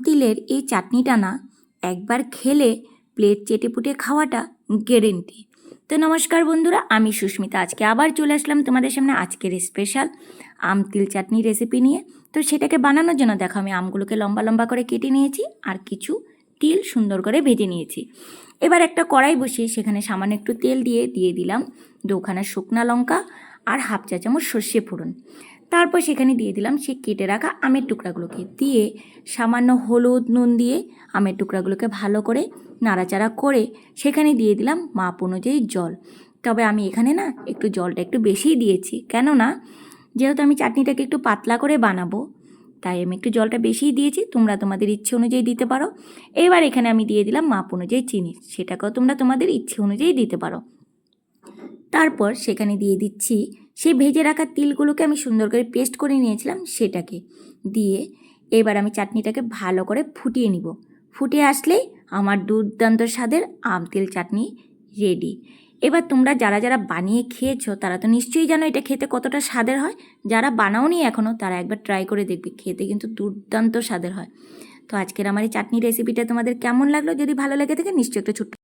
তিলের এই চাটনিটা না একবার খেলে প্লেট চেটেপুটে খাওয়াটা গ্যারেন্টি। তো নমস্কার বন্ধুরা, আমি সুস্মিতা আজকে আবার চলে আসলাম তোমাদের সামনে আজকের স্পেশাল আম তিল চাটনি রেসিপি নিয়ে। তো সেটাকে বানানোর জন্য দেখো আমি আমগুলোকে লম্বা লম্বা করে কেটে নিয়েছি আর কিছু তিল সুন্দর করে ভেজে নিয়েছি। এবার একটা কড়াই বসিয়ে সেখানে সামান্য একটু তেল দিয়ে দিলাম 2খানা শুকনা লঙ্কা আর হাফ চা চামচ সর্ষে ফোড়ন। তারপর সেখানে দিয়ে দিলাম সেই কেটে রাখা আমের টুকরাগুলোকে, দিয়ে সামান্য হলুদ নুন দিয়ে আমের টুকরাগুলোকে ভালো করে নাড়াচাড়া করে সেখানে দিয়ে দিলাম মাপ অনুযায়ী জল। তবে আমি এখানে না একটু জলটা একটু বেশিই দিয়েছি, কেননা যেহেতু আমি চাটনিটাকে একটু পাতলা করে বানাবো তাই আমি একটু জলটা বেশিই দিয়েছি। তোমরা তোমাদের ইচ্ছে অনুযায়ী দিতে পারো। এবার এখানে আমি দিয়ে দিলাম মাপ অনুযায়ী চিনি, সেটাকেও তোমরা তোমাদের ইচ্ছে অনুযায়ী দিতে পারো। তারপর সেখানে দিয়ে দিচ্ছি সেই ভেজে রাখা তিলগুলোকে আমি সুন্দর করে পেস্ট করে নিয়েছিলাম, সেটাকে দিয়ে এবার আমি চাটনিটাকে ভালো করে ফুটিয়ে নিব। ফুটে আসলেই আমার দুর্দান্ত স্বাদের আম তিল চাটনি রেডি। এবার তোমরা যারা যারা বানিয়ে খেয়েছো তারা তো নিশ্চয়ই জানো এটা খেতে কতটা স্বাদের হয়। যারা বানাওনি এখনও তারা একবার ট্রাই করে দেখবে, খেতে কিন্তু দুর্দান্ত স্বাদের হয়। তো আজকের আমার এই চাটনি রেসিপিটা তোমাদের কেমন লাগলো? যদি ভালো লেগে থাকে নিশ্চয়ই একটা ছোট্ট